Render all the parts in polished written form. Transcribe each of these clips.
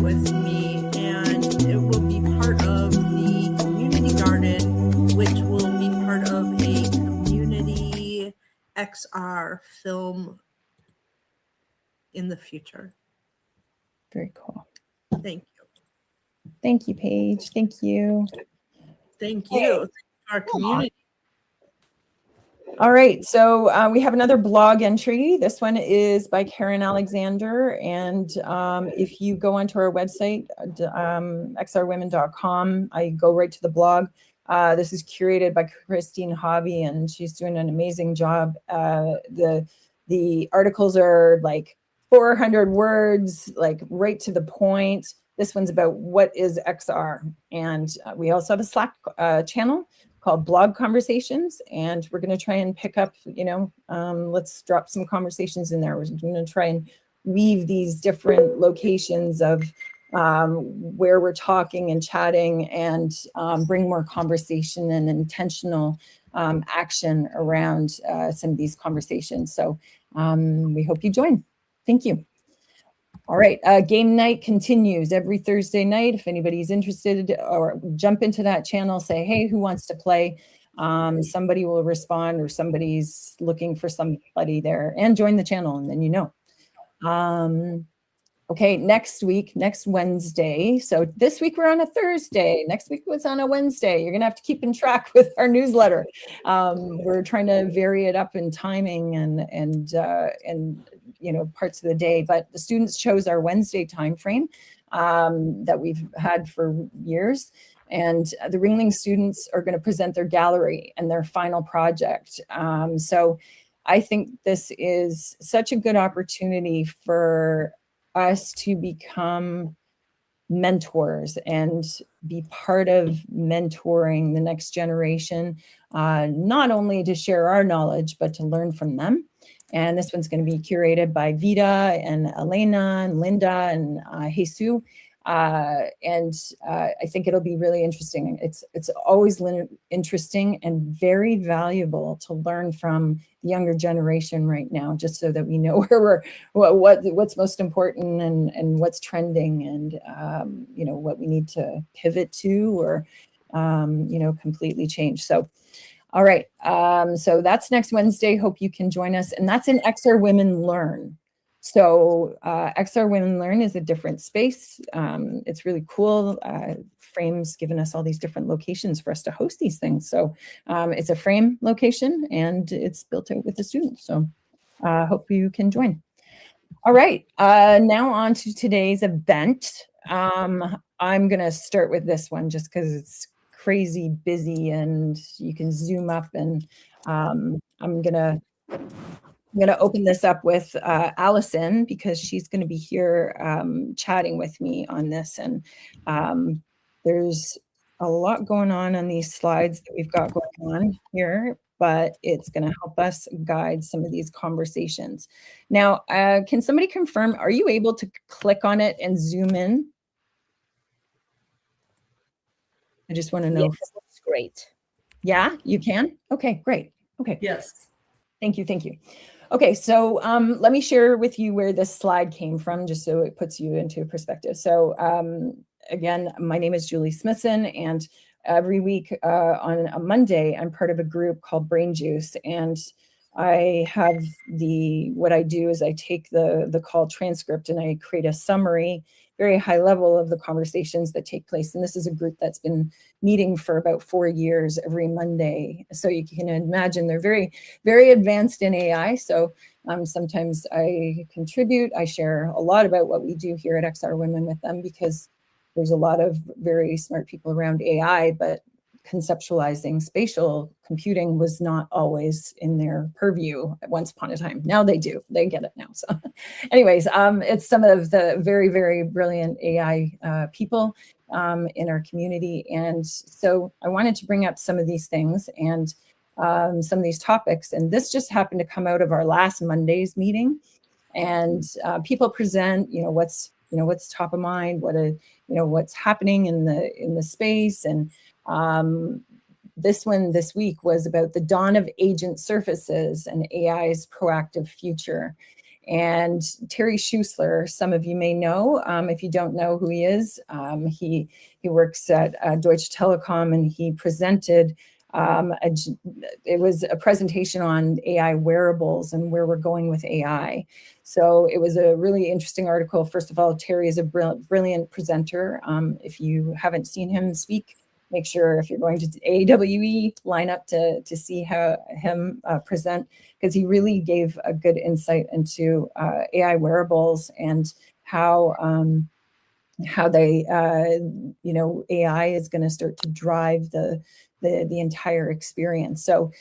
with me, and it will be part of the community garden, which will be part of a community XR film in the future. Very cool. Thank you. Thank you, Paige. Thank you. Thank you. Thank our community. All right, so we have another blog entry. This one is by Karen Alexander, and if you go onto our website, xrwomen.com, I go right to the blog. This is curated by Christine Hobby, and she's doing an amazing job. The articles are like 400 words, like right to the point. This one's about what is XR, and we also have a Slack channel called Blog Conversations, and we're going to try and pick up, let's drop some conversations in there. We're going to try and weave these different locations of where we're talking and chatting, and bring more conversation and intentional action around some of these conversations. So we hope you join. Thank you. All right, game night continues every Thursday night. If anybody's interested, or jump into that channel, say, hey, who wants to play? Somebody will respond, or somebody's looking for somebody there, and join the channel, and then you know. Okay, next Wednesday. So this week we're on a Thursday. Next week was on a Wednesday. You're gonna have to keep in track with our newsletter. We're trying to vary it up in timing and parts of the day, but the students chose our Wednesday timeframe that we've had for years. And the Ringling students are going to present their gallery and their final project. So I think this is such a good opportunity for us to become mentors and be part of mentoring the next generation, not only to share our knowledge, but to learn from them. And this one's going to be curated by Vida and Elena and Linda and Jesus. And I think it'll be really interesting. It's always interesting and very valuable to learn from the younger generation right now, just so that we know where what's most important and what's trending, and what we need to pivot to, or completely change. So. All right, so that's next Wednesday. Hope you can join us. And that's in XR Women Learn. So XR Women Learn is a different space. It's really cool. Frame's given us all these different locations for us to host these things. So it's a Frame location, and it's built out with the students. So hope you can join. All right, now on to today's event. I'm going to start with this one just because it's crazy busy, and you can zoom up, and I'm gonna open this up with Allison, because she's going to be here chatting with me on this. And there's a lot going on these slides that we've got going on here, but it's going to help us guide some of these conversations. Now, can somebody confirm, are you able to click on it and zoom in? I just want to know. Yes, that's great. Yeah, you can? Okay, great. Okay. Yes. Thank you. Okay, so let me share with you where this slide came from, just so it puts you into perspective. So again, my name is Julie Smithson, and every week on a Monday, I'm part of a group called Brain Juice, and I have what I do is I take the call transcript and I create a summary, very high level, of the conversations that take place. And this is a group that's been meeting for about 4 years every Monday. So you can imagine they're very, very advanced in AI. So sometimes I contribute. I share a lot about what we do here at XR Women with them, because there's a lot of very smart people around AI, but conceptualizing spatial computing was not always in their purview at once upon a time. Now they do. They get it now. So anyways, it's some of the very, very brilliant AI people in our community. And so I wanted to bring up some of these things and some of these topics. And this just happened to come out of our last Monday's meeting. And people present, what's top of mind, what's happening in the space. And this one this week was about the dawn of agent surfaces and AI's proactive future. And Terry Schuessler, some of you may know. If you don't know who he is, he works at Deutsche Telekom, and he presented it was a presentation on AI wearables and where we're going with AI. So it was a really interesting article. First of all, Terry is a brilliant presenter. If you haven't seen him speak, make sure if you're going to AWE, line up to see him present, because he really gave a good insight into AI wearables and how they, AI is going to start to drive the entire experience. So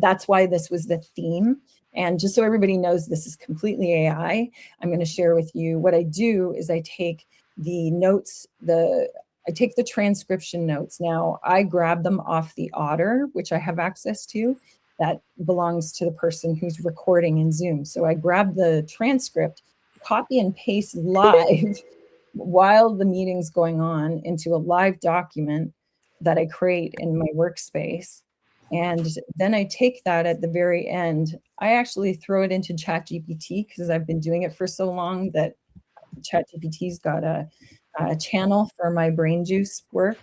that's why this was the theme. And just so everybody knows, this is completely AI. I'm going to share with you what I do is I take the notes, I take the transcription notes. Now, I grab them off the Otter, which I have access to. That belongs to the person who's recording in Zoom. So I grab the transcript, copy and paste live while the meeting's going on into a live document that I create in my workspace. And then I take that at the very end. I actually throw it into ChatGPT because I've been doing it for so long that ChatGPT's got a channel for my brain juice work,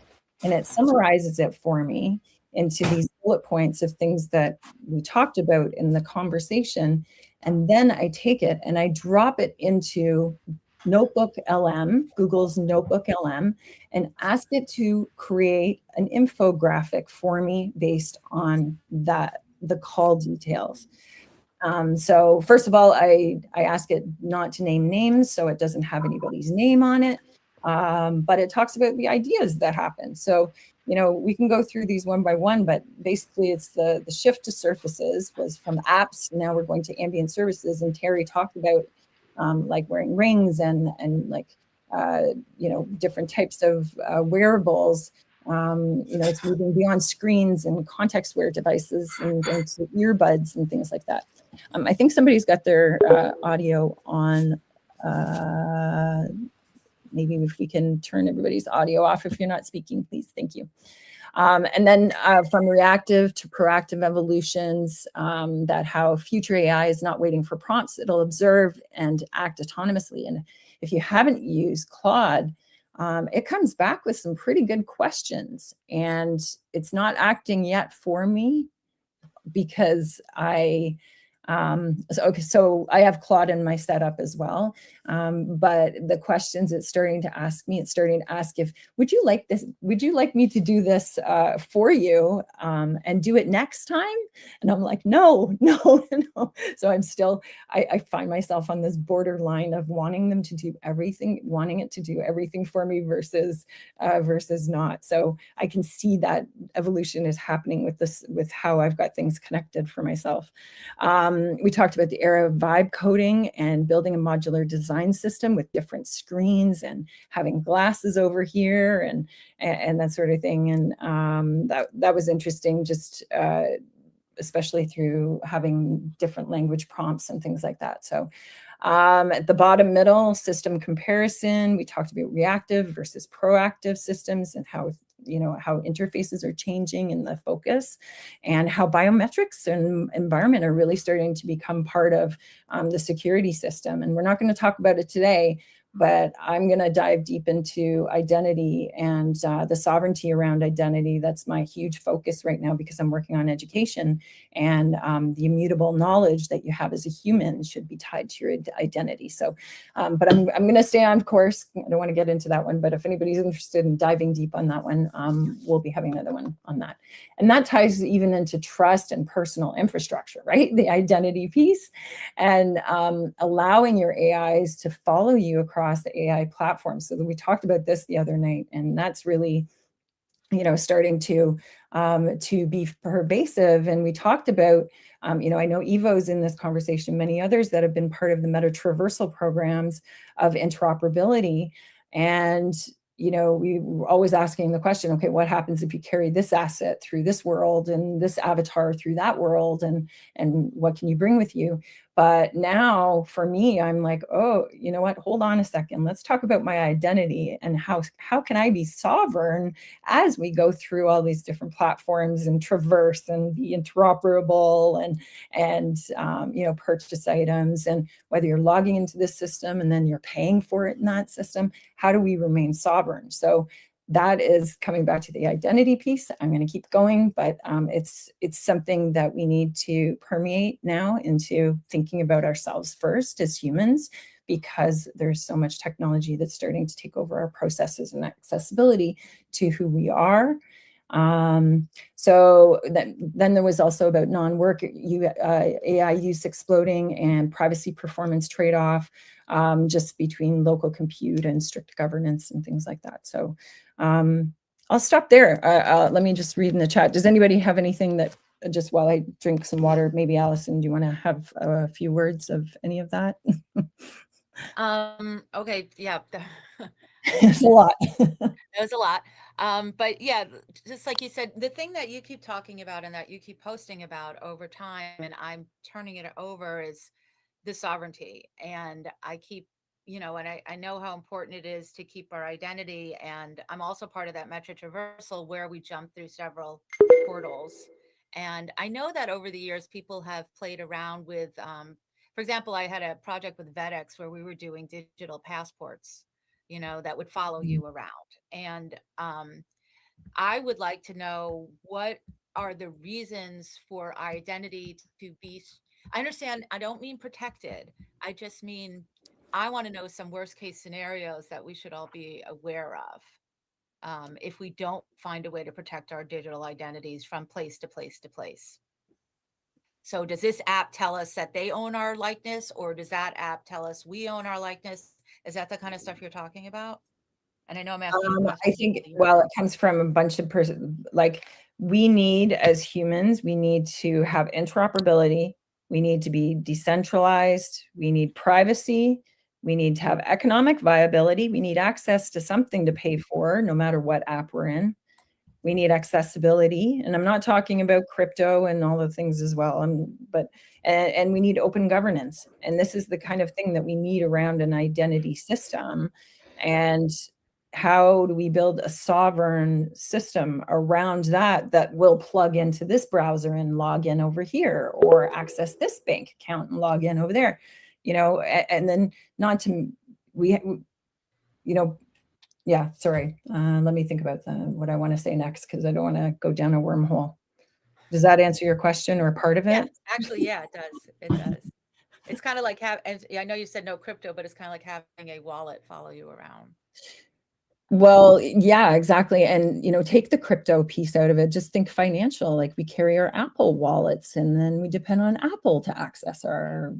and it summarizes it for me into these bullet points of things that we talked about in the conversation. And then I take it and I drop it into Notebook LM, Google's Notebook LM, and ask it to create an infographic for me based on the call details. So first of all, I ask it not to name names, so it doesn't have anybody's name on it, but it talks about the ideas that happen. So, we can go through these one by one, but basically it's the shift to surfaces was from apps. Now we're going to ambient services, and Terry talked about like wearing rings and like, different types of wearables. It's moving beyond screens and context-aware devices and to earbuds and things like that. I think somebody's got their audio on. Maybe if we can turn everybody's audio off if you're not speaking, please. Thank you. And then from reactive to proactive evolutions, that how future AI is not waiting for prompts, it'll observe and act autonomously. And if you haven't used Claude, it comes back with some pretty good questions, and it's not acting yet for me because so I have Claude in my setup as well. But the questions it's starting to ask me, would you like this? Would you like me to do this for you and do it next time? And I'm like, no. So I find myself on this borderline of wanting it to do everything for me versus not. So I can see that evolution is happening with how I've got things connected for myself. We talked about the era of vibe coding and building a modular design system with different screens and having glasses over here and that sort of thing. And that was interesting, just especially through having different language prompts and things like that. So at the bottom middle, system comparison, we talked about reactive versus proactive systems and how interfaces are changing in the focus, and how biometrics and environment are really starting to become part of the security system. And we're not going to talk about it today, but I'm going to dive deep into identity and the sovereignty around identity. That's my huge focus right now because I'm working on education, and the immutable knowledge that you have as a human should be tied to your identity. So, but I'm going to stay on course. I don't want to get into that one, but if anybody's interested in diving deep on that one, we'll be having another one on that. And that ties even into trust and personal infrastructure, right? The identity piece, and allowing your AIs to follow you across the AI platform. So we talked about this the other night, and that's really, starting to be pervasive. And we talked about, I know Evo's in this conversation, many others that have been part of the meta traversal programs of interoperability. And we were always asking the question, okay, what happens if you carry this asset through this world and this avatar through that world, and what can you bring with you? But now for me, I'm like, oh, you know what? Hold on a second. Let's talk about my identity and how can I be sovereign as we go through all these different platforms and traverse and be interoperable and purchase items, and whether you're logging into this system and then you're paying for it in that system, how do we remain sovereign? So that is coming back to the identity piece. I'm going to keep going, but it's something that we need to permeate now into thinking about ourselves first as humans, because there's so much technology that's starting to take over our processes and accessibility to who we are. So then there was also about non-work AI use exploding and privacy performance trade-off, just between local compute and strict governance and things like that. So I'll stop there. Let me just read in the chat. Does anybody have anything that, just while I drink some water, maybe Allison, do you want to have a few words of any of that? Okay, yeah. It's a lot. It was a lot. But yeah, just like you said, the thing that you keep talking about and that you keep posting about over time, and I'm turning it over, is the sovereignty. And I keep, and I know how important it is to keep our identity. And I'm also part of that Metro Traversal where we jump through several portals. And I know that over the years, people have played around with, for example, I had a project with VetX where we were doing digital passports, that would follow you around. And I would like to know, what are the reasons for our identity to be. I understand, I don't mean protected. I just mean, I want to know some worst case scenarios that we should all be aware of, if we don't find a way to protect our digital identities from place to place to place. So does this app tell us that they own our likeness, or does that app tell us we own our likeness? Is that the kind of stuff you're talking about? And I know I'm asking you I questions. think, well, it comes from a bunch of like, we need, as humans, we need to have interoperability. We need to be decentralized. We need privacy. We need to have economic viability. We need access to something to pay for, no matter what app we're in. We need accessibility. And I'm not talking about crypto and all the things as well. And we need open governance. And this is the kind of thing that we need around an identity system. And how do we build a sovereign system around that will plug into this browser and log in over here, or access this bank account and log in over there, and then not to, yeah, sorry. Let me think about what I want to say next, because I don't want to go down a wormhole. Does that answer your question or part of it? Yeah, actually, yeah, it does. It does. It's kind of like I know you said no crypto, but it's kind of like having a wallet follow you around. Well, yeah, exactly. And, take the crypto piece out of it. Just think financial. Like, we carry our Apple wallets, and then we depend on Apple to access our,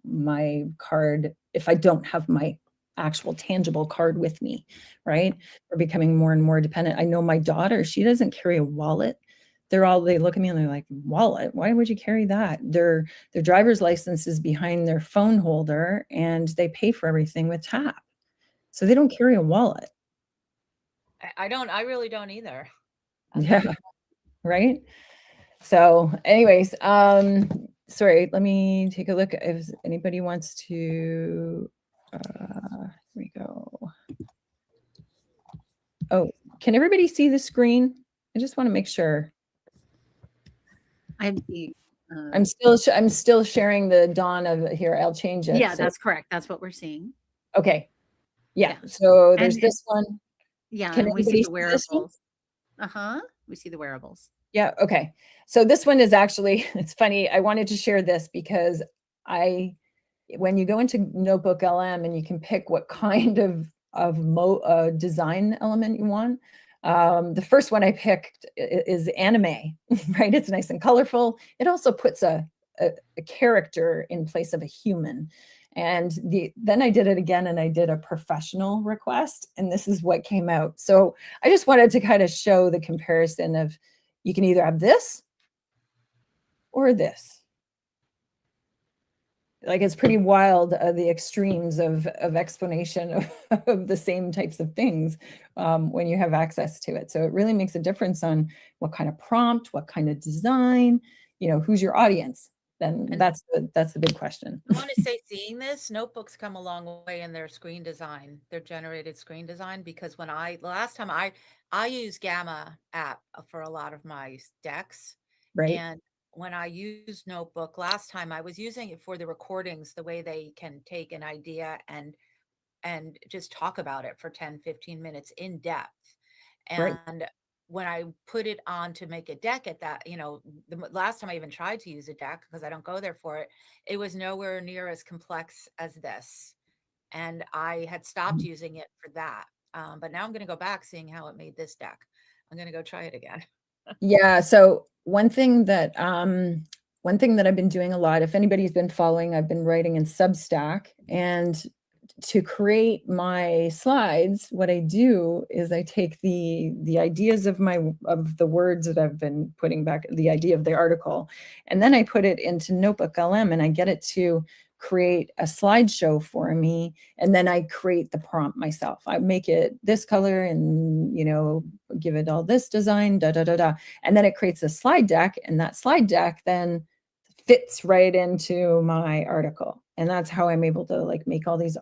my card, if I don't have my actual tangible card with me, right? We're becoming more and more dependent. I know my daughter, she doesn't carry a wallet. They look at me and they're like, wallet? Why would you carry that? Their driver's license is behind their phone holder, and they pay for everything with tap. So they don't carry a wallet. I really don't either. Yeah. Right. So anyways, sorry, let me take a look if anybody wants to, here we go. Oh, can everybody see the screen? I just want to make sure. I'm still sharing the dawn of here. I'll change it. Yeah, that's correct. That's what we're seeing. Okay. Yeah. So there's this one. Yeah, Can and we see the this one? wearables. We see the wearables. Yeah. Okay. So this one is actually, it's funny. I wanted to share this because when you go into Notebook LM and you can pick what kind of design element you want. The first one I picked is anime, right? It's nice and colorful. It also puts a character in place of a human. And then I did it again, and I did a professional request, and this is what came out. So I just wanted to kind of show the comparison of, you can either have this or this. Like, it's pretty wild, the extremes of explanation of the same types of things when you have access to it. So it really makes a difference on what kind of prompt, what kind of design, who's your audience. then And that's the big question. I want to say, seeing this, notebooks come a long way in their screen design, their generated screen design, because when the last time I use Gamma app for a lot of my decks. Right, And when I used Notebook last time, I was using it for the recordings, the way they can take an idea and just talk about it for 10-15 minutes in depth. right. And when I put it on to make a deck at that, the last time I even tried to use a deck, because I don't go there for it, it was nowhere near as complex as this. And I had stopped Mhm. using it for that. But now I'm going to go back, seeing how it made this deck. I'm going to go try it again. Yeah, so one thing that I've been doing a lot, if anybody's been following, I've been writing in Substack, and to create my slides, what I do is I take the ideas of the words that I've been putting back, the idea of the article, and then I put it into Notebook LM, and I get it to create a slideshow for me, and then I create the prompt myself. I make it this color and give it all this design, da da da da, and then it creates a slide deck, and that slide deck then fits right into my article, and that's how I'm able to like make all these.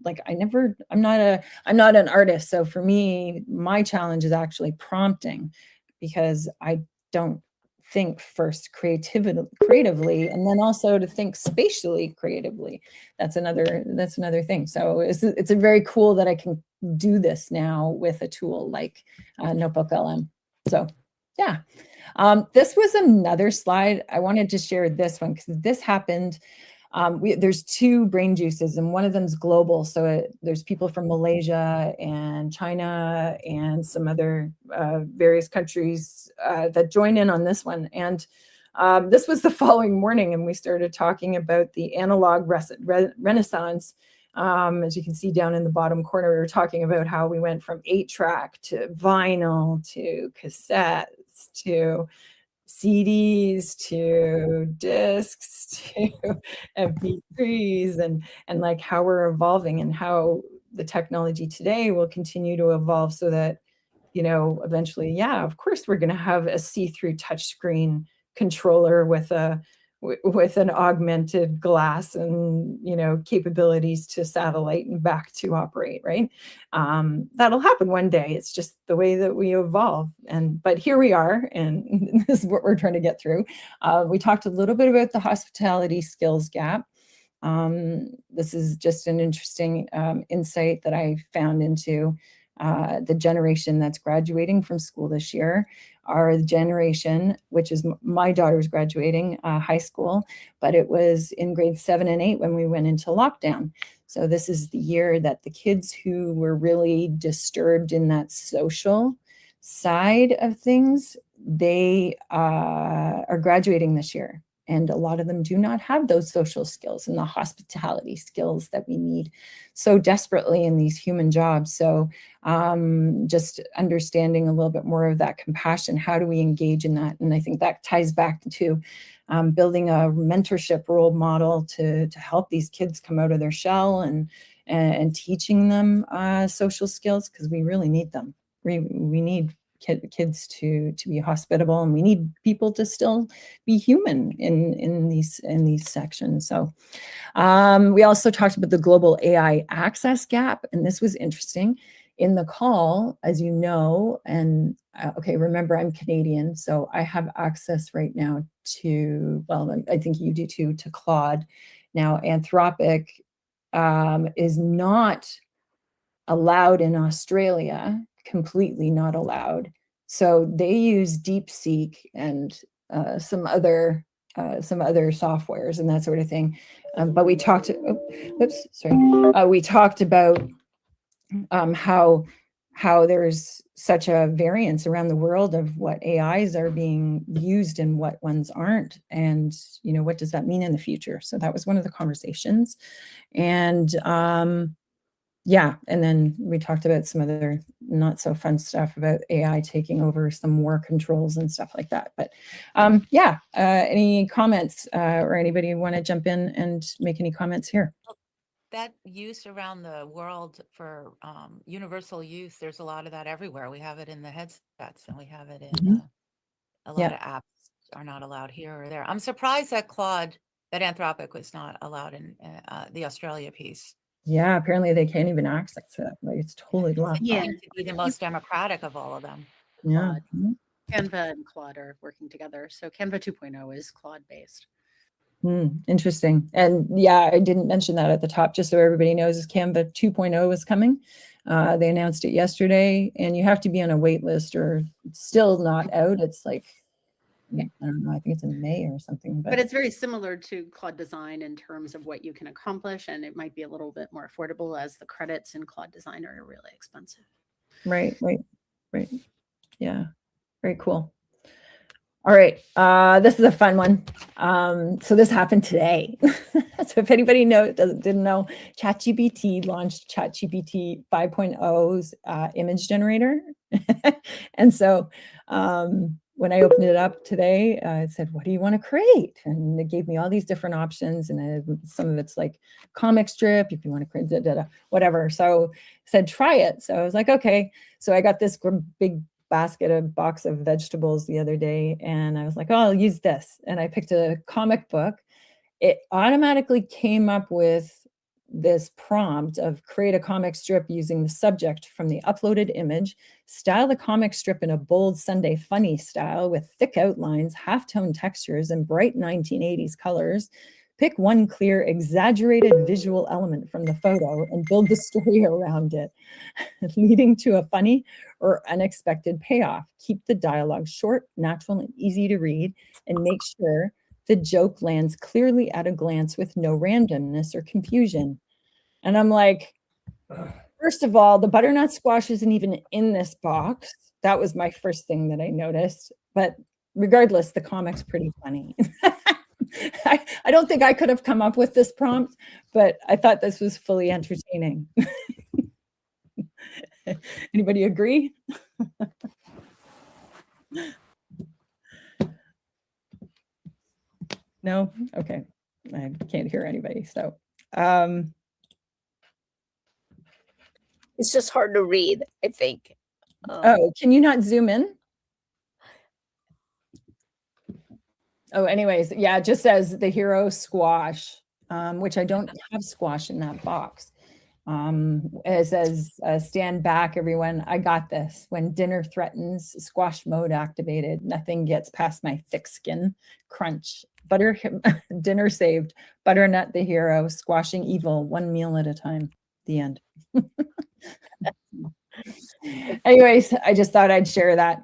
Like I'm not an artist, so for me my challenge is actually prompting, because I don't think first creatively, and then also to think spatially creatively. That's another thing. So it's a very cool that I can do this now with a tool like Notebook LM. So yeah. This was another slide. I wanted to share this one because this happened. There's two brain juices, and one of them's global. So there's people from Malaysia and China and some other various countries that join in on this one. And this was the following morning, and we started talking about the analog renaissance. As you can see down in the bottom corner, we were talking about how we went from 8-track to vinyl to cassettes to CDs to discs to MP3s, and like how we're evolving, and how the technology today will continue to evolve, so that eventually, yeah, of course we're going to have a see-through touchscreen controller with an augmented glass and capabilities to satellite and back to operate, right? That'll happen one day. It's just the way that we evolve. But here we are, and this is what we're trying to get through. We talked a little bit about the hospitality skills gap. This is just an interesting insight that I found into the generation that's graduating from school this year. Our generation, which is my daughter's graduating high school, but it was in grade 7 and 8 when we went into lockdown. So this is the year that the kids who were really disturbed in that social side of things, they are graduating this year. And a lot of them do not have those social skills and the hospitality skills that we need so desperately in these human jobs. So just understanding a little bit more of that compassion. How do we engage in that? And I think that ties back to building a mentorship role model to help these kids come out of their shell, and teaching them social skills, because we really need them. We need kids to be hospitable, and we need people to still be human in these sections. So we also talked about the global AI access gap, and this was interesting. In the call, as you know, and okay, remember I'm Canadian, so I have access right now to, well, I think you do too, to Claude. Now, Anthropic is not allowed in Australia, completely not allowed. So they use DeepSeek and some other softwares and that sort of thing. But we talked. We talked about how there's such a variance around the world of what AIs are being used and what ones aren't, and what does that mean in the future. So that was one of the conversations, and yeah, and then we talked about some other not so fun stuff about AI taking over some war controls and stuff like that. But yeah, any comments or anybody want to jump in and make any comments here? That use around the world for universal use, there's a lot of that everywhere. We have it in the headsets, and we have it in Mhm. a lot Yeah. of apps are not allowed here or there. I'm surprised that Anthropic was not allowed in the Australia piece. Yeah, apparently they can't even access it. Like it's totally locked It Yeah. off. seemed to be the most democratic of all of them. Yeah. Claude. Canva and Claude are working together. So Canva 2.0 is Claude based. Interesting. And yeah, I didn't mention that at the top, just so everybody knows, is Canva 2.0 is coming. They announced it yesterday, and you have to be on a wait list, or it's still not out. It's like, I don't know, I think it's in May or something. But it's very similar to Claude Design in terms of what you can accomplish, and it might be a little bit more affordable, as the credits in Claude Design are really expensive. Right. Yeah, very cool. All right, this is a fun one. So this happened today. So if anybody didn't know, ChatGPT launched ChatGPT 5.0's image generator. And so when I opened it up today, it said, "What do you want to create?" And it gave me all these different options, and some of it's like comic strip, if you want to create whatever. So it said, "Try it." So I was like, okay. So I got this big box of vegetables the other day, and I was like, oh, I'll use this. And I picked a comic book. It automatically came up with this prompt of create a comic strip using the subject from the uploaded image, style the comic strip in a bold Sunday funny style with thick outlines, halftone textures, and bright 1980s colors. Pick one clear, exaggerated visual element from the photo and build the story around it, leading to a funny or unexpected payoff. Keep the dialogue short, natural, and easy to read, and make sure the joke lands clearly at a glance with no randomness or confusion. And I'm like, first of all, the butternut squash isn't even in this box. That was my first thing that I noticed. But regardless, the comic's pretty funny. I don't think I could have come up with this prompt, but I thought this was fully entertaining. Anybody agree? No? Okay. I can't hear anybody. So it's just hard to read, I think. Oh, can you not zoom in? Oh, anyways, yeah, it just says the hero squash, which I don't have squash in that box. It says, stand back, everyone. I got this. When dinner threatens, squash mode activated. Nothing gets past my thick skin. Crunch. Dinner saved. Butternut the hero. Squashing evil. One meal at a time. The end. Anyways, I just thought I'd share that.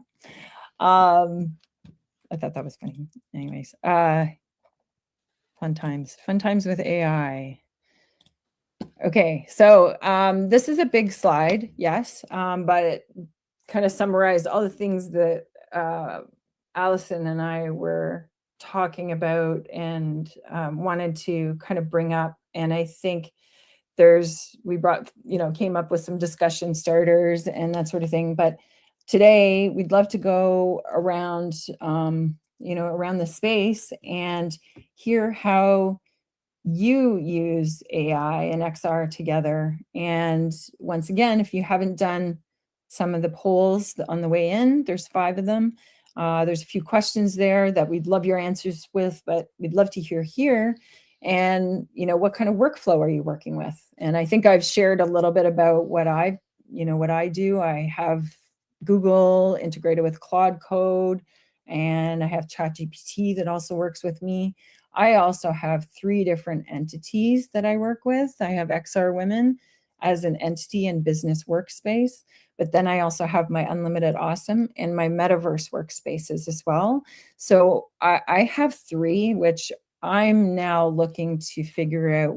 I thought that was funny. Anyways, fun times with AI. Okay, so this is a big slide, yes, but it kind of summarized all the things that Allison and I were talking about and wanted to kind of bring up. And I think we came up with some discussion starters and that sort of thing. But today we'd love to go around, around the space and hear how you use AI and XR together. And once again, if you haven't done some of the polls on the way in, there's 5 of them. There's a few questions there that we'd love your answers with, but we'd love to hear here. And, what kind of workflow are you working with? And I think I've shared a little bit about what I do. I have Google integrated with Claude Code, and I have ChatGPT that also works with me. I also have 3 different entities that I work with. I have XR Women as an entity and business workspace, but then I also have my Unlimited Awesome and my Metaverse workspaces as well. So I have 3, which I'm now looking to figure out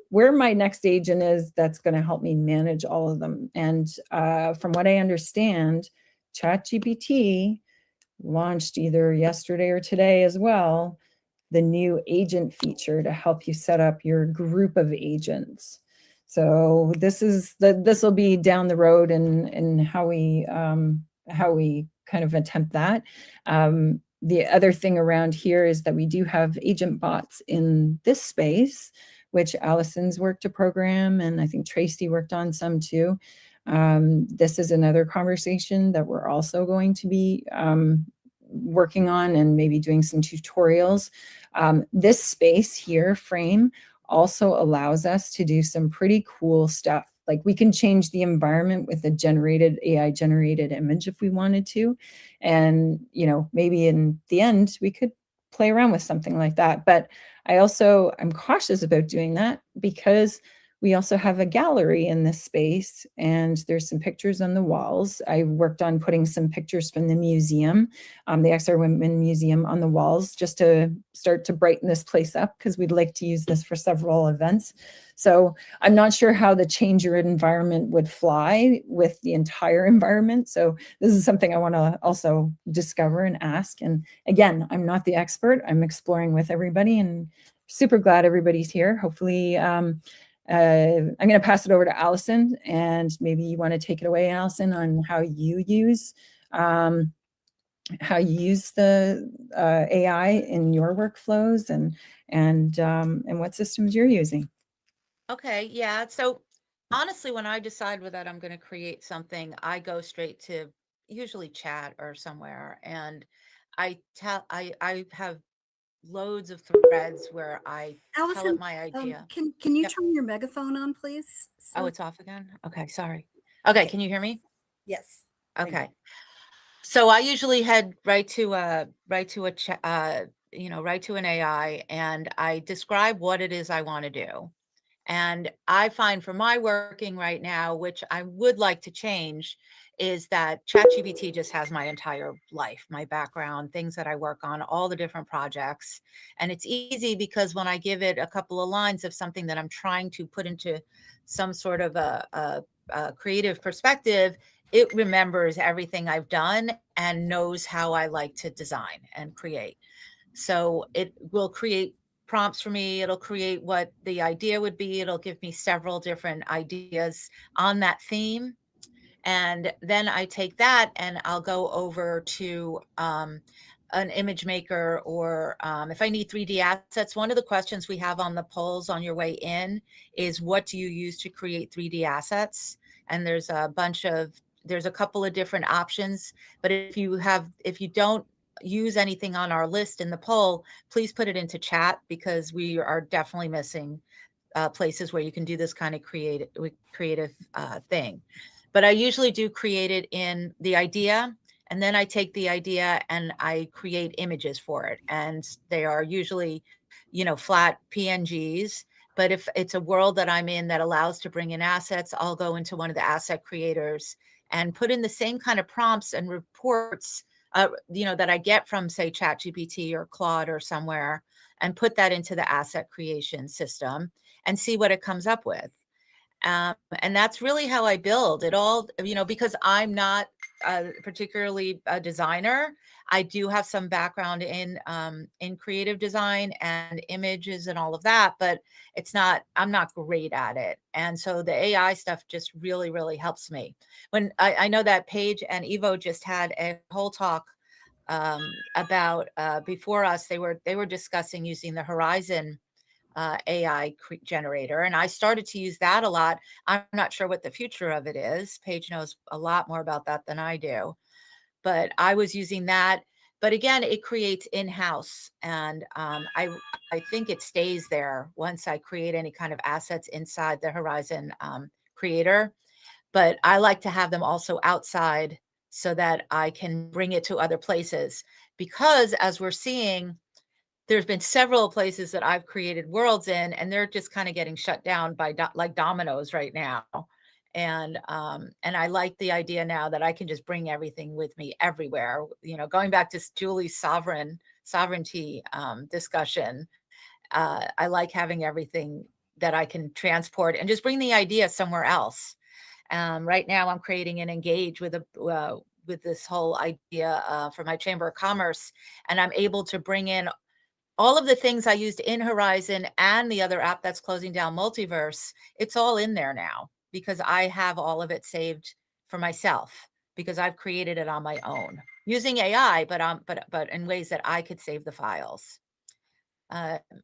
where my next agent is that's going to help me manage all of them. And from what I understand, ChatGPT launched either yesterday or today as well, the new agent feature to help you set up your group of agents. So this will be down the road in how we kind of attempt that. The other thing around here is that we do have agent bots in this space, which Allison's worked to program, and I think Tracy worked on some too. This is another conversation that we're also going to be working on and maybe doing some tutorials. This space here, Frame, also allows us to do some pretty cool stuff. Like we can change the environment with a AI generated image if we wanted to. And, you know, maybe in the end, we could play around with something like that. But I'm cautious about doing that because we also have a gallery in this space and there's some pictures on the walls. I worked on putting some pictures from the museum, the XR Women Museum, on the walls just to start to brighten this place up because we'd like to use this for several events. So I'm not sure how the change your environment would fly with the entire environment. So this is something I want to also discover and ask. And again, I'm not the expert. I'm exploring with everybody and super glad everybody's here. Hopefully, I'm going to pass it over to Allison, and maybe you want to take it away, Allison, on how you use the AI in your workflows and what systems you're using. Okay, yeah. So honestly, when I decide that I'm going to create something, I go straight to usually chat or somewhere, and I have loads of threads where I tell it Allison, my idea. can you Yep. turn your megaphone on, please? Oh, it's off again? Okay, sorry. Okay, can you hear me? Yes. Thank Okay. So I usually head right to an AI, and I describe what it is I want to do. And I find for my working right now, which I would like to change, is that ChatGPT just has my entire life, my background, things that I work on, all the different projects. And it's easy because when I give it a couple of lines of something that I'm trying to put into some sort of a creative perspective, it remembers everything I've done and knows how I like to design and create. So it will create prompts for me. It'll create what the idea would be. It'll give me several different ideas on that theme. And then I take that and I'll go over to an image maker, or if I need 3D assets. One of the questions we have on the polls on your way in is, what do you use to create 3D assets? And there's a couple of different options. But if you don't use anything on our list in the poll, please put it into chat, because we are definitely missing places where you can do this kind of creative thing. But I usually do create it in the idea, and then I take the idea and I create images for it. And they are usually, flat PNGs. But if it's a world that I'm in that allows to bring in assets, I'll go into one of the asset creators and put in the same kind of prompts and reports, that I get from, say, ChatGPT or Claude or somewhere, and put that into the asset creation system and see what it comes up with. And that's really how I build it all, because I'm not particularly a designer. I do have some background in creative design and images and all of that, but I'm not great at it. And so the AI stuff just really, really helps me. When I know that Paige and Evo just had a whole talk about before us, they were discussing using the Horizon AI generator, and I started to use that a lot. I'm not sure what the future of it is. Paige knows a lot more about that than I do, but I was using that. But again, it creates in-house, and I think it stays there once I create any kind of assets inside the Horizon creator. But I like to have them also outside so that I can bring it to other places, because as we're seeing, there's been several places that I've created worlds in, and they're just kind of getting shut down by like dominoes right now. And I like the idea now that I can just bring everything with me everywhere. Going back to Julie's sovereignty discussion, I like having everything that I can transport and just bring the idea somewhere else. Right now, I'm creating an Engage with this whole idea for my Chamber of Commerce, and I'm able to bring in all of the things I used in Horizon and the other app that's closing down, Multiverse. It's all in there now because I have all of it saved for myself, because I've created it on my own using AI, but in ways that I could save the files.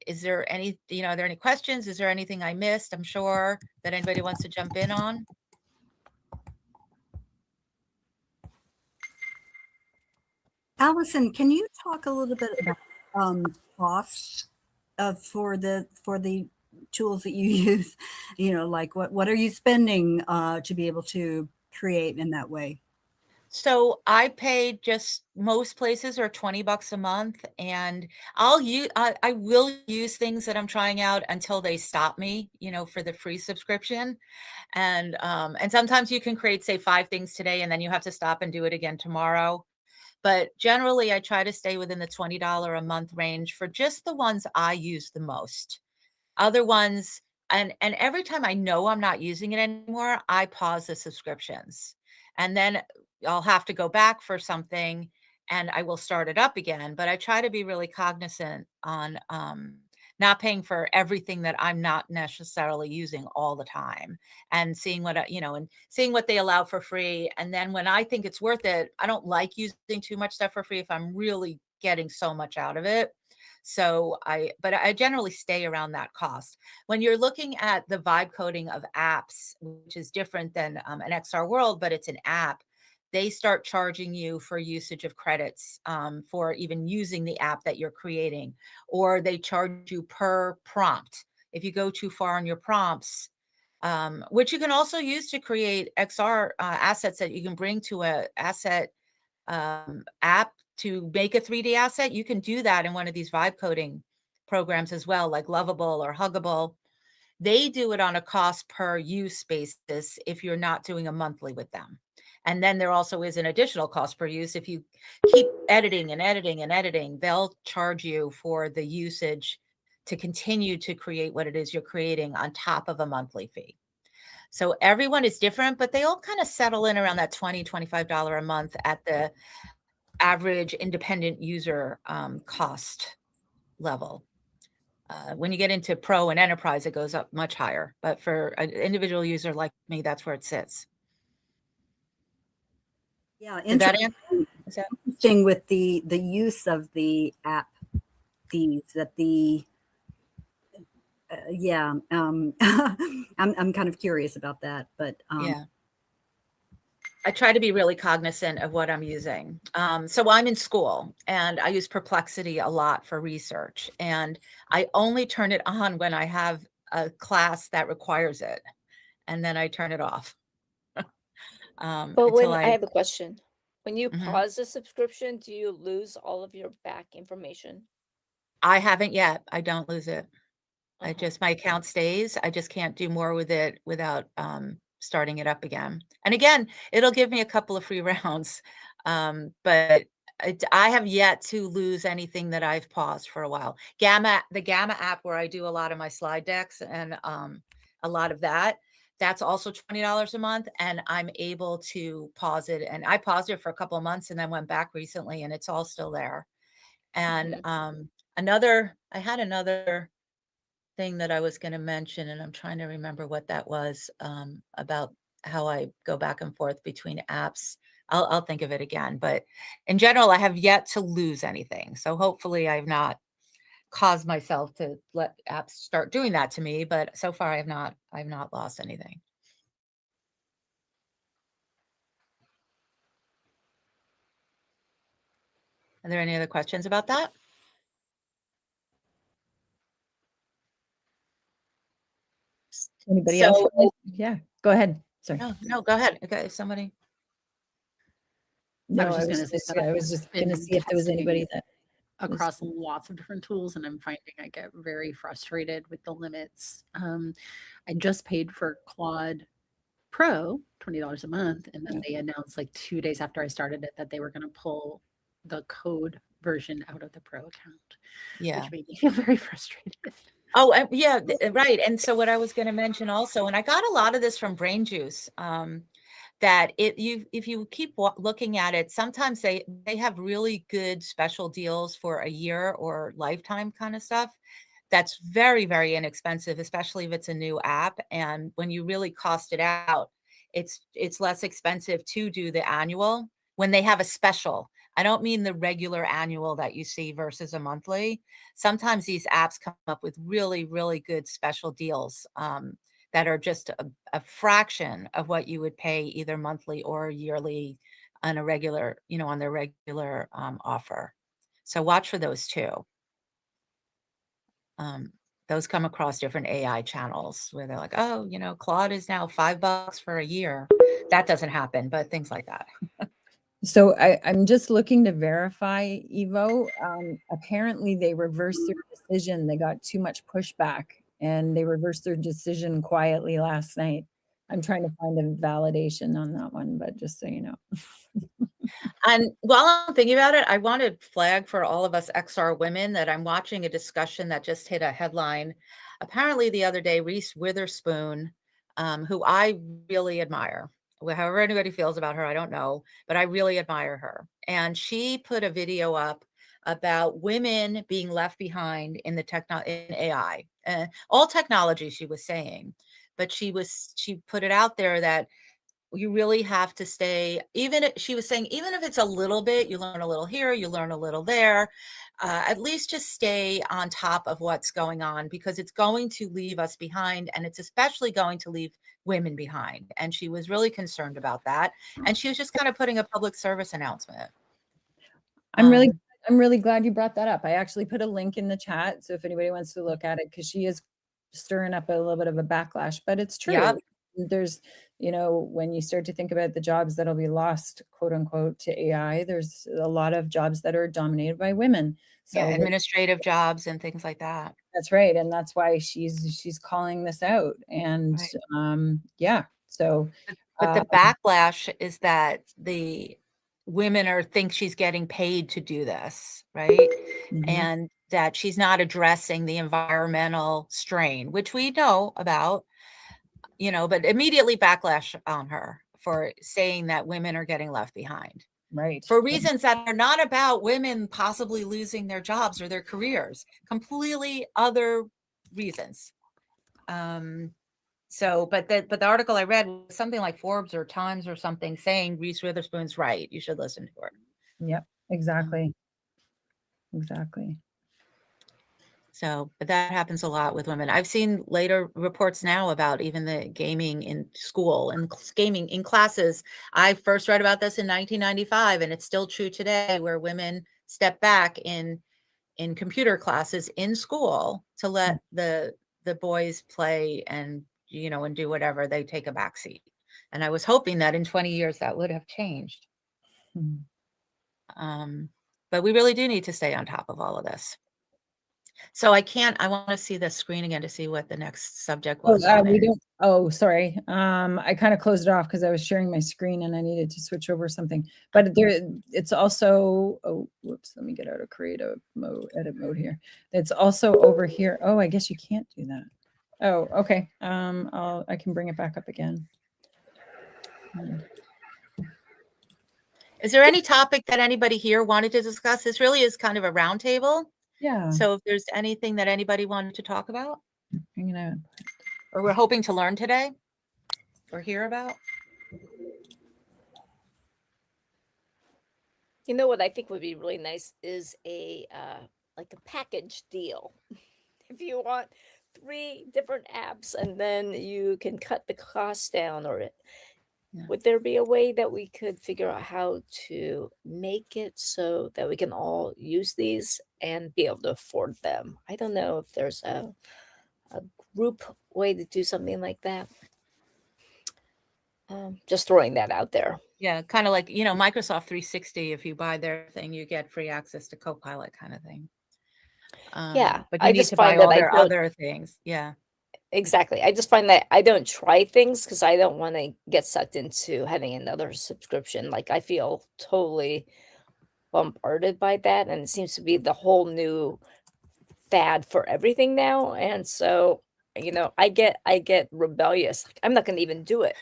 Is there any, are there any questions? Is there anything I missed? I'm sure that anybody wants to jump in on. Allison, can you talk a little bit about costs for the tools that you use? You know, like what are you spending to be able to create in that way? So I pay just most places are $20 a month, and I will use things that I'm trying out until they stop me, you know, for the free subscription. And sometimes you can create, say, 5 things today, and then you have to stop and do it again tomorrow. But generally, I try to stay within the $20 a month range for just the ones I use the most. Other ones, and every time I know I'm not using it anymore, I pause the subscriptions. And then I'll have to go back for something and I will start it up again. But I try to be really cognizant on not paying for everything that I'm not necessarily using all the time, and seeing what and seeing what they allow for free. And then when I think it's worth it, I don't like using too much stuff for free if I'm really getting so much out of it. But I generally stay around that cost. When you're looking at the vibe coding of apps, which is different than an XR World, but it's an app, they start charging you for usage of credits for even using the app that you're creating, or they charge you per prompt. If you go too far in your prompts, which you can also use to create XR assets that you can bring to a asset app to make a 3D asset, you can do that in one of these vibe coding programs as well, like Lovable or Huggable. They do it on a cost per use basis if you're not doing a monthly with them. And then there also is an additional cost per use. If you keep editing and editing and editing, they'll charge you for the usage to continue to create what it is you're creating on top of a monthly fee. So everyone is different, but they all kind of settle in around that $20-$25 a month at the average independent user cost level. When you get into pro and enterprise, it goes up much higher. But for an individual user like me, that's where it sits. Yeah, Did that answer? Is that interesting with the use of the app fees that the I'm kind of curious about that, but yeah. I try to be really cognizant of what I'm using. So I'm in school and I use Perplexity a lot for research, and I only turn it on when I have a class that requires it, and then I turn it off. But Until I have a question. When you Mhm. pause the subscription, do you lose all of your back information? I haven't yet. I don't lose it. Uh-huh. My account stays. I just can't do more with it without starting it up again. And again, it'll give me a couple of free rounds. But I have yet to lose anything that I've paused for a while. The Gamma app, where I do a lot of my slide decks and a lot of that's also $20 a month. And I'm able to pause it. And I paused it for a couple of months and then went back recently, and it's all still there. And I had another thing that I was going to mention, and I'm trying to remember what that was, about how I go back and forth between apps. I'll think of it again, but in general, I have yet to lose anything. So hopefully I've not caused myself to let apps start doing that to me, but so far I've not lost anything. Are there any other questions about that? Anybody else? Yeah, go ahead. Sorry. No, go ahead. Okay, somebody. No, was I just was gonna say just, that I was just going to see if there was anybody that across lots of different tools, and I'm finding I get very frustrated with the limits. I just paid for Claude Pro, $20 a month, and then they announced like 2 days after I started it that they were going to pull the code version out of the Pro account, which made me feel very frustrated. Oh, yeah, right. And so what I was going to mention also, and I got a lot of this from Brain Juice, that if you keep looking at it, sometimes they have really good special deals for a year or lifetime kind of stuff. That's very, very inexpensive, especially if it's a new app. And when you really cost it out, it's less expensive to do the annual when they have a special. I don't mean the regular annual that you see versus a monthly. Sometimes these apps come up with really, really good special deals that are just a fraction of what you would pay either monthly or yearly on a regular, on their regular offer. So watch for those too. Those come across different AI channels where they're like, oh, Claude is now $5 for a year. That doesn't happen, but things like that. So I'm just looking to verify, Evo. Apparently they reversed their decision. They got too much pushback and they reversed their decision quietly last night. I'm trying to find a validation on that one, but just so you know. And while I'm thinking about it, I want to flag for all of us XR women that I'm watching a discussion that just hit a headline. Apparently the other day, Reese Witherspoon, who I really admire, however anybody feels about her, I don't know, but I really admire her. And she put a video up about women being left behind in in AI, all technology, she was saying, but she put it out there that you really have to stay, she was saying, even if it's a little bit, you learn a little here, you learn a little there, at least just stay on top of what's going on, because it's going to leave us behind, and it's especially going to leave women behind. And she was really concerned about that. And she was just kind of putting a public service announcement. I'm really glad you brought that up. I actually put a link in the chat, so if anybody wants to look at it, because she is stirring up a little bit of a backlash, but it's true. Yep. There's, when you start to think about the jobs that'll be lost, quote unquote, to AI, there's a lot of jobs that are dominated by women. So yeah, administrative jobs and things like that. That's right, and that's why she's calling this out. And right. Yeah, so but the backlash is that the women think she's getting paid to do this, right? And that she's not addressing the environmental strain, which we know about, but immediately backlash on her for saying that women are getting left behind. Right. For reasons that are not about women possibly losing their jobs or their careers, completely other reasons. So, but the article I read was something like Forbes or Times or something saying Reese Witherspoon's right. You should listen to her. Yep, exactly. Exactly. So, but that happens a lot with women. I've seen later reports now about even the gaming in school and gaming in classes. I first read about this in 1995, and it's still true today, where women step back in computer classes in school to let the boys play and and do whatever. They take a back seat. And I was hoping that in 20 years that would have changed. But we really do need to stay on top of all of this. So I want to see the screen again to see what the next subject was. Sorry. I kind of closed it off because I was sharing my screen and I needed to switch over something. But it's also, whoops, let me get out of creative mode, edit mode here. It's also over here. Oh, I guess you can't do that. Oh, okay. I can bring it back up again. Is there any topic that anybody here wanted to discuss? This really is kind of a roundtable. Yeah. So if there's anything that anybody wanted to talk about, or we're hoping to learn today or hear about. You know what I think would be really nice is a like a package deal. If you want 3 different apps and then you can cut the cost down, or would there be a way that we could figure out how to make it so that we can all use these and be able to afford them? I don't know if there's a group way to do something like that. Just throwing that out there. Yeah, kind of like, Microsoft 360, if you buy their thing, you get free access to Copilot kind of thing. Yeah, but you I need just to buy find that all I their don't other things. Yeah. exactly. I just find that I don't try things because I don't want to get sucked into having another subscription. Like I feel totally bombarded by that, and it seems to be the whole new fad for everything now. And so, I get rebellious. Like, I'm not going to even do it.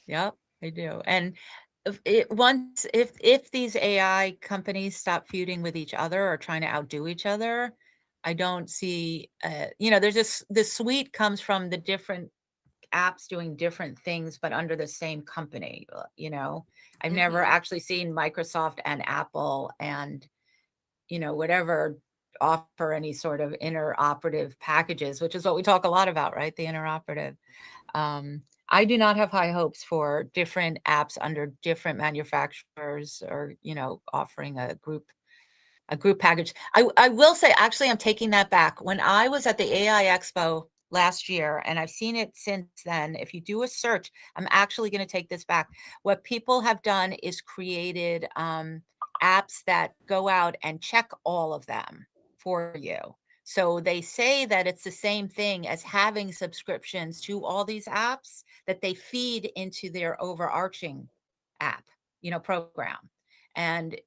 Yep, I do. And if these AI companies stop feuding with each other or trying to outdo each other, I don't see, there's the suite comes from the different apps doing different things, but under the same company. I've never actually seen Microsoft and Apple and, whatever offer any sort of interoperative packages, which is what we talk a lot about, right? The interoperative. I do not have high hopes for different apps under different manufacturers or, offering a group package. I will say, actually, I'm taking that back. When I was at the AI Expo last year, and I've seen it since then, if you do a search, I'm actually going to take this back. What people have done is created apps that go out and check all of them for you. So they say that it's the same thing as having subscriptions to all these apps that they feed into their overarching app, program. And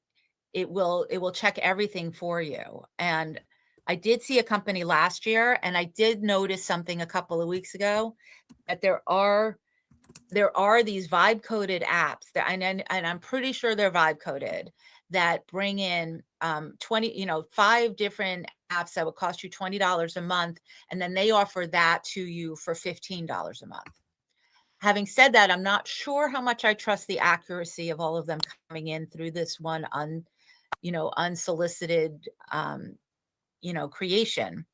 it will check everything for you. And I did see a company last year, and I did notice something a couple of weeks ago, that there are these vibe coded apps that, and I'm pretty sure they're vibe coded, that bring in 5 different apps that would cost you $20 a month, and then they offer that to you for $15 a month. Having said that, I'm not sure how much I trust the accuracy of all of them coming in through this one unsolicited creation.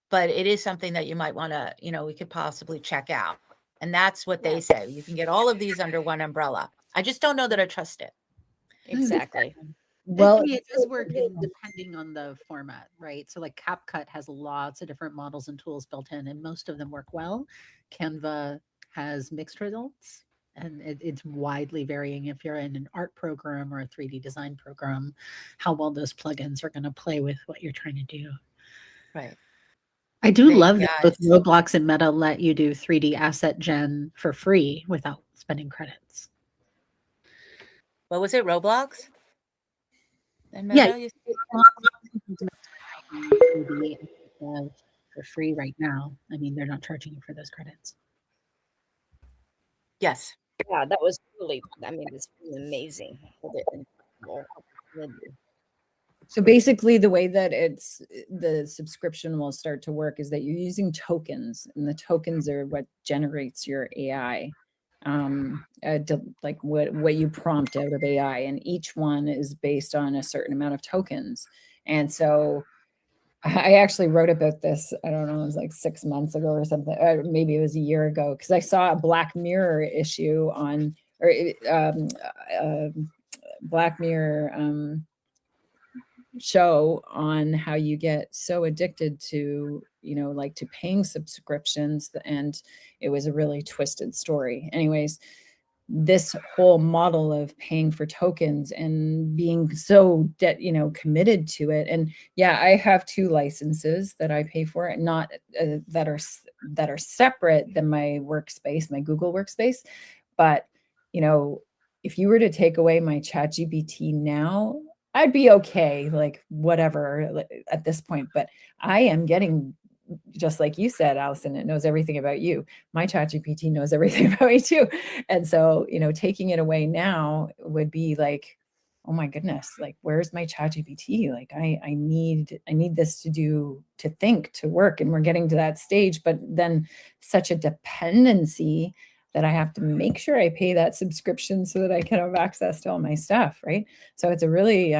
But it is something that you might want to, we could possibly check out. And that's what Yeah. they say. You can get all of these under one umbrella. I just don't know that I trust it. Exactly. Well, I mean, it does work depending on the format, right? So like CapCut has lots of different models and tools built in, and most of them work well. Canva has mixed results, and it's widely varying if you're in an art program or a 3D design program, how well those plugins are going to play with what you're trying to do. Right. I do The love that both APIs. Roblox and Meta let you do 3D asset gen for free without spending credits. What was it? Roblox? And Yeah, Meta? for free right now. I mean, they're not charging you for those credits. Yes. Yeah, that was really, I mean, it's been amazing. Incredible opportunity. so basically the way that the subscription will start to work is that you're using tokens, and the tokens are what generates your AI. Like what you prompt out of AI, and each one is based on a certain amount of tokens. And so I actually wrote about this, I don't know, it was like 6 months ago or something, maybe it was a year ago, because I saw a Black Mirror issue on, or Black Mirror show on how you get so addicted to, like to paying subscriptions, and it was a really twisted story. Anyways, this whole model of paying for tokens and being so committed to it. And yeah, I have 2 licenses that I pay for, and not that are separate than my workspace, my Google workspace. But if you were to take away my ChatGPT now, I'd be okay, like whatever at this point. But I am getting, just like you said, Allison, it knows everything about you. My ChatGPT knows everything about me too. And so, taking it away now would be like, oh my goodness, like where's my ChatGPT? Like I need this to think, to work. And we're getting to that stage, but then such a dependency that I have to make sure I pay that subscription so that I can have access to all my stuff, right? So it's a really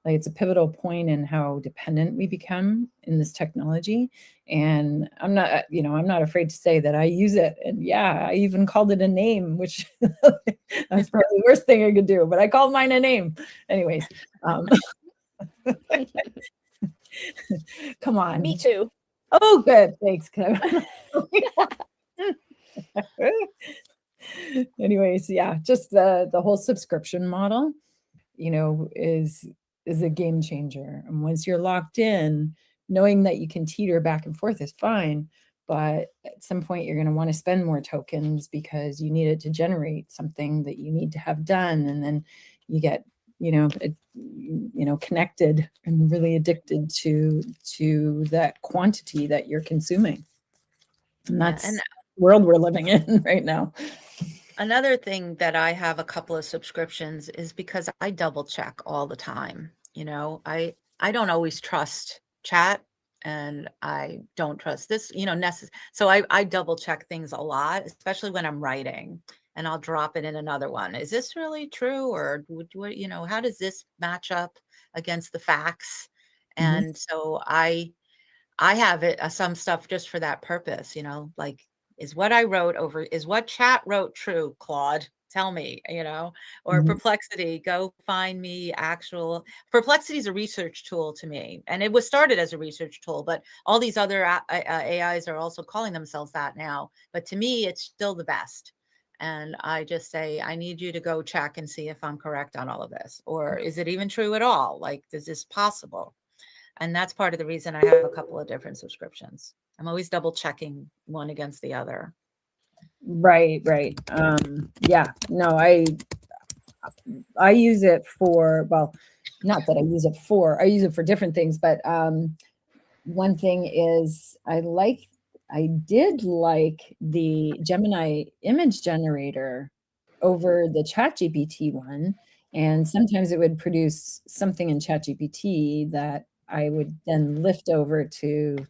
it's a pivotal point in how dependent we become in this technology. And I'm not afraid to say that I use it. And yeah, I even called it a name, which that's probably the worst thing I could do, but I called mine a name. Anyways, come on. Me too. Oh, good. Thanks, Kim. Anyways, yeah, just the whole subscription model, is a game changer. And once you're locked in, knowing that you can teeter back and forth is fine. But at some point, you're going to want to spend more tokens because you need it to generate something that you need to have done. And then you get, connected and really addicted to that quantity that you're consuming. And that's the world we're living in right now. Another thing that I have a couple of subscriptions is because I double check all the time. I don't always trust chat, and I don't trust this, so I double check things a lot, especially when I'm writing, and I'll drop it in another one. Is this really true? Or how does this match up against the facts? Mhm. And so I have it some stuff just for that purpose, like is what I wrote over, is what chat wrote true, Claude? Tell me, or Mhm. Perplexity, go find me actual. Perplexity is a research tool to me, and it was started as a research tool, but all these other AIs are also calling themselves that now. But to me, it's still the best. And I just say, I need you to go check and see if I'm correct on all of this, or is it even true at all? Like, is this possible? And that's part of the reason I have a couple of different subscriptions. I'm always double checking one against the other. Right. Yeah, no, I use it for, well, not that I use it for different things, but one thing is I did like the Gemini image generator over the ChatGPT one. And sometimes it would produce something in ChatGPT that I would then lift over to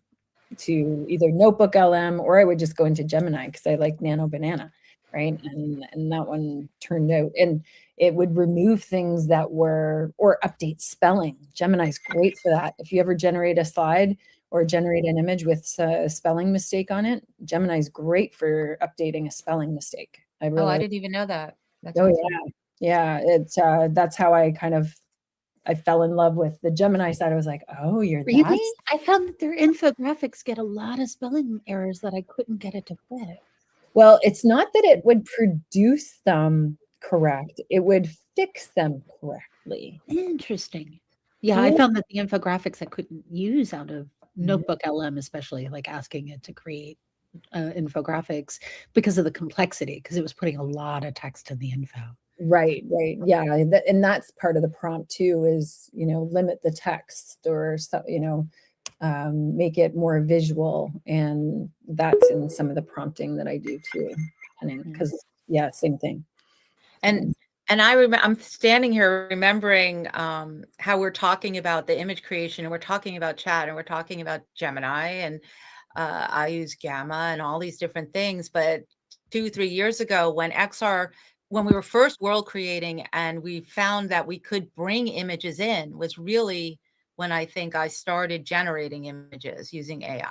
either Notebook LM, or I would just go into Gemini because I like Nano Banana, right? And that one turned out, and it would remove things that were, or update spelling. Gemini's great for that. If you ever generate a slide or generate an image with a spelling mistake on it, Gemini's great for updating a spelling mistake. I didn't even know that. That's Oh awesome. yeah, it's that's how I fell in love with the Gemini side. I was like, oh, you're Really? that. I found that their infographics get a lot of spelling errors that I couldn't get it to fix. Well, it's not that it would produce them correct, it would fix them correctly. Interesting. Yeah, I found that the infographics I couldn't use out of Mhm. Notebook LM, especially like asking it to create infographics because of the complexity, because it was putting a lot of text in the info. Right. Yeah, and that's part of the prompt too, is, limit the text, or make it more visual, and that's in some of the prompting that I do too, because same thing. And I remember, I'm standing here remembering how we're talking about the image creation, and we're talking about chat, and we're talking about Gemini, and I use Gamma and all these different things. But 2-3 years ago, when we were first world creating, and we found that we could bring images in, was really when I think I started generating images using AI.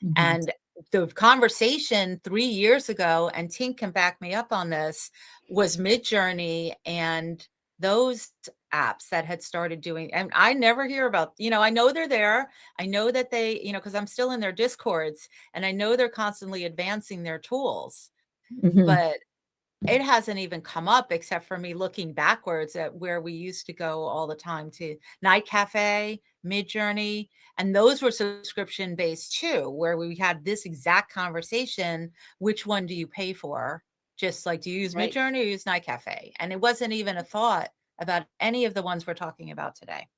Mhm. And the conversation 3 years ago, and Tink can back me up on this, was Midjourney and those apps that had started doing, and I never hear about, I know they're there. I know that they, because I'm still in their discords, and I know they're constantly advancing their tools, Mhm. but it hasn't even come up except for me looking backwards at where we used to go all the time to Night Cafe, Midjourney, and those were subscription based too, where we had this exact conversation. Which one do you pay for? Just like, do you use Right. Midjourney or use Night Cafe? And it wasn't even a thought about any of the ones we're talking about today.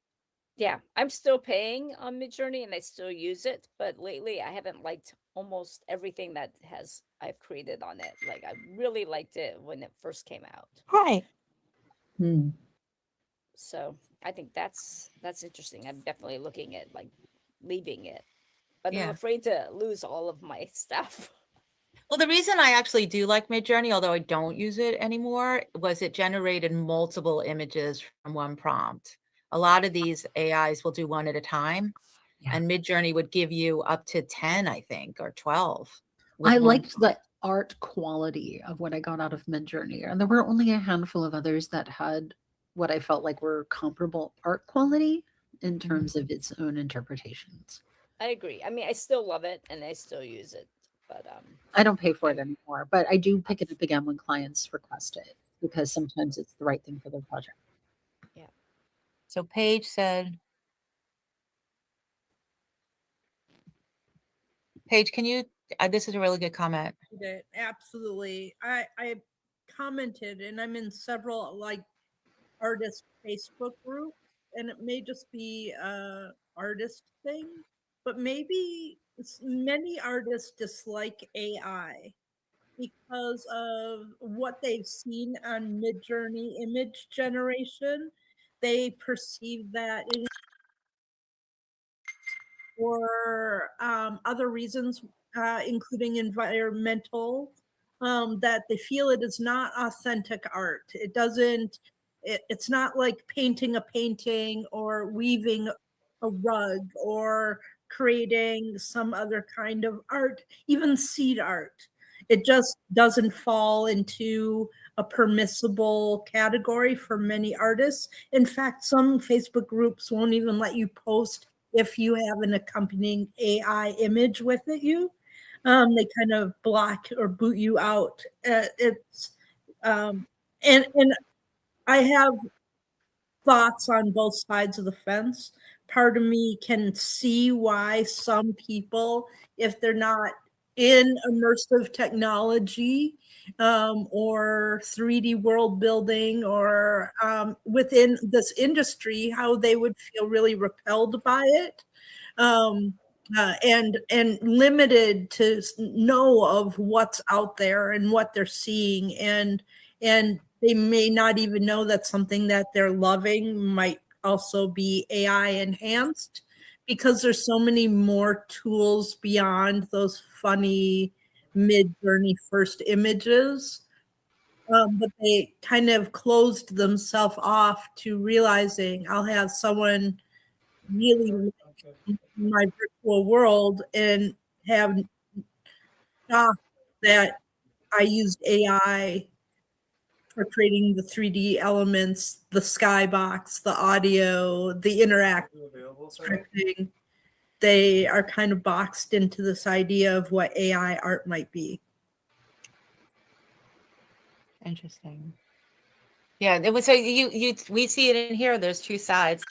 Yeah, I'm still paying on Midjourney and I still use it, but lately I haven't liked almost everything that has I've created on it. Like I really liked it when it first came out. Hi. Hmm. So I think that's interesting. I'm definitely looking at like leaving it. But I'm Yeah. afraid to lose all of my stuff. Well, the reason I actually do like Midjourney, although I don't use it anymore, was it generated multiple images from one prompt. A lot of these AIs will do one at a time, Yeah. and Midjourney would give you up to 10, I think, or 12. I with one liked the art quality of what I got out of Midjourney, and there were only a handful of others that had what I felt like were comparable art quality in terms of its own interpretations. I agree. I mean, I still love it and I still use it, but I don't pay for it anymore, but I do pick it up again when clients request it because sometimes it's the right thing for their project. yeah. So Paige said, Paige, can you, this is a really good comment. It. Absolutely. I commented, and I'm in several like artist Facebook groups, and it may just be a artist thing, but maybe many artists dislike AI because of what they've seen on Midjourney image generation. They perceive that it, or other reasons, including environmental, that they feel it is not authentic art. It doesn't, it's not like painting a painting or weaving a rug or creating some other kind of art, even seed art. it just doesn't fall into a permissible category for many artists. In fact, some Facebook groups won't even let you post if you have an accompanying AI image with it. They kind of block or boot you out. It's and I have thoughts on both sides of the fence. Part of me can see why some people, if they're not in immersive technology or 3D world building or within this industry, how they would feel really repelled by it. And limited to know of what's out there and what they're seeing, and they may not even know that something that they're loving might also be AI enhanced, because there's so many more tools beyond those funny mid-journey first images. But they kind of closed themselves off to realizing I'll have someone really like my virtual world and have shocked that I used AI for creating the 3D elements, the skybox, the audio, the interactive scripting. They are kind of boxed into this idea of what AI art might be. Interesting. Yeah, it was so we see it in here. There's two sides.